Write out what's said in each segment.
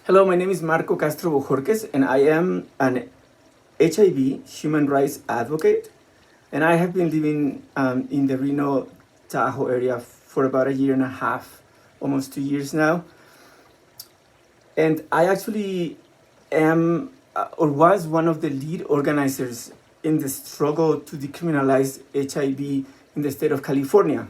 Hello, my name is Marco Castro Bojorquez, and I am an HIV human rights advocate. And I have been living in the Reno Tahoe area for about a year and a half, almost 2 years now. And I actually am or was one of the lead organizers in the struggle to decriminalize HIV in the state of California.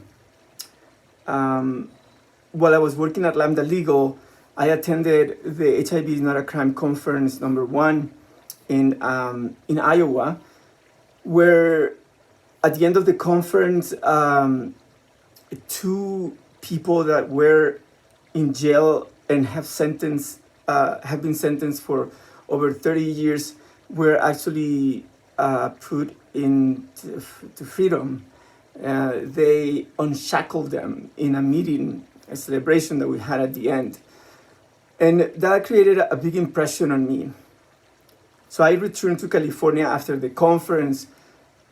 While I was working at Lambda Legal, I attended the HIV is Not a Crime Conference #1 in Iowa, where at the end of the conference, two people that were in jail and have been sentenced for over 30 years were actually put into freedom. They unshackled them in a meeting, a celebration that we had at the end. And that created a big impression on me. So I returned to California after the conference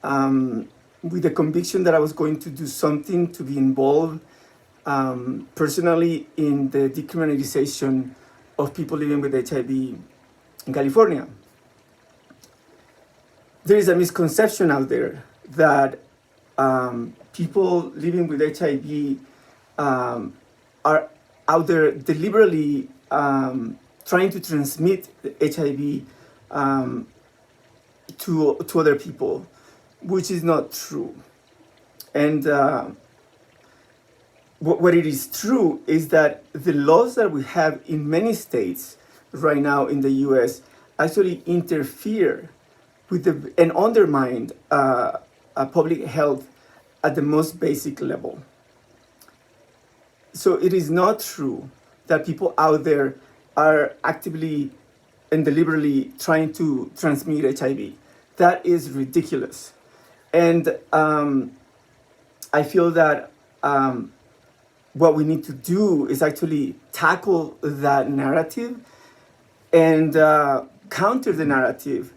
with the conviction that I was going to do something to be involved personally in the decriminalization of people living with HIV in California. There is a misconception out there that people living with HIV are out there deliberately trying to transmit the HIV to other people, which is not true. And what it is true is that the laws that we have in many states right now in the US actually interfere with and undermine public health at the most basic level. So it is not true that people out there are actively and deliberately trying to transmit HIV. That is ridiculous. And I feel that what we need to do is actually tackle that narrative and counter the narrative.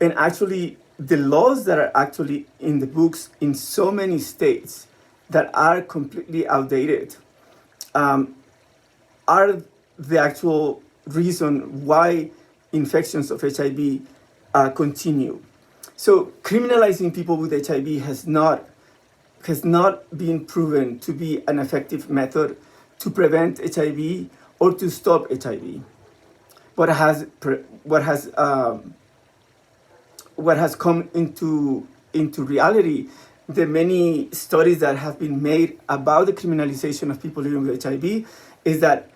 And actually, the laws that are actually in the books in so many states that are completely outdated are the actual reason why infections of HIV continue. So criminalizing people with HIV has not been proven to be an effective method to prevent HIV or to stop HIV. What has come into reality, the many studies that have been made about the criminalization of people living with HIV, is that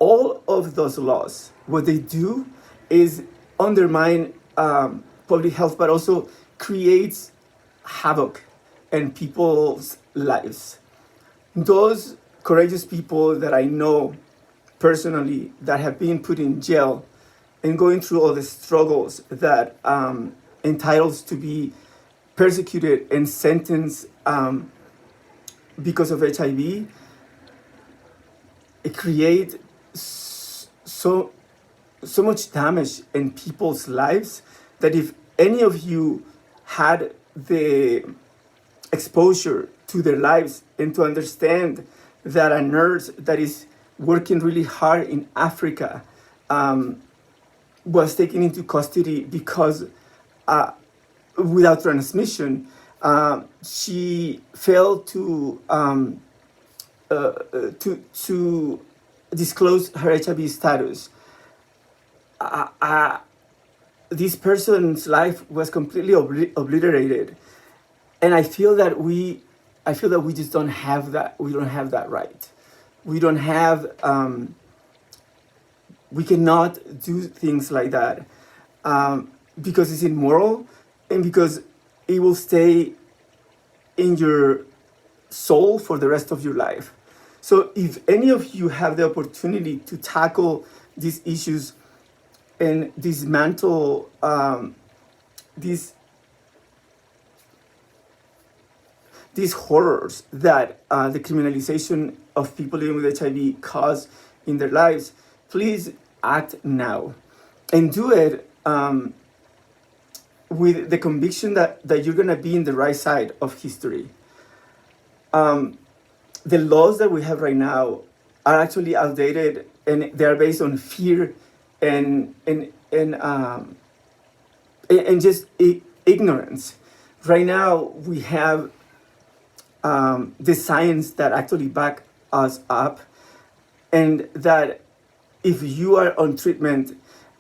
all of those laws, what they do is undermine public health, but also creates havoc in people's lives. Those courageous people that I know personally that have been put in jail and going through all the struggles that entitles to be persecuted and sentenced because of HIV, it creates so much damage in people's lives that if any of you had the exposure to their lives and to understand that a nurse that is working really hard in Africa was taken into custody because without transmission, she failed to disclose her HIV status. This person's life was completely obliterated, and I feel that we just don't have that. We don't have that right. We don't have. We cannot do things like that because it's immoral and because it will stay in your soul for the rest of your life. So if any of you have the opportunity to tackle these issues and dismantle these horrors that the criminalization of people living with HIV cause in their lives, please act now and do it with the conviction that you're going to be in the right side of history. The laws that we have right now are actually outdated and they are based on fear and just ignorance. Right now, we have the science that actually back us up, and that if you are on treatment,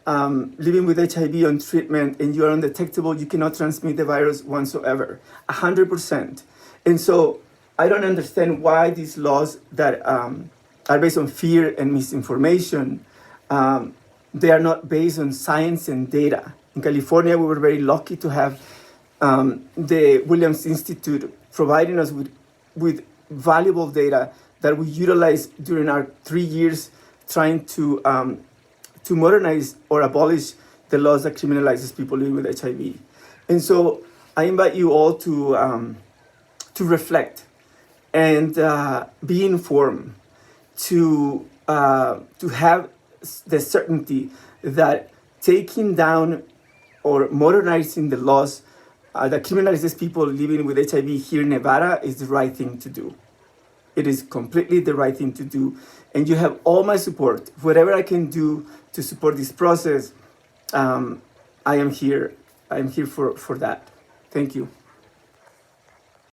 living with HIV on treatment, and you are undetectable, you cannot transmit the virus whatsoever, 100%. And so I don't understand why these laws that are based on fear and misinformation, they are not based on science and data. In California, we were very lucky to have the Williams Institute providing us with valuable data that we utilized during our 3 years trying to modernize or abolish the laws that criminalizes people living with HIV. And so I invite you all to reflect and be informed, to have the certainty that taking down or modernizing the laws that criminalizes people living with HIV here in Nevada is the right thing to do. It is completely the right thing to do. And you have all my support. Whatever I can do to support this process, I am here. I am here for that. Thank you.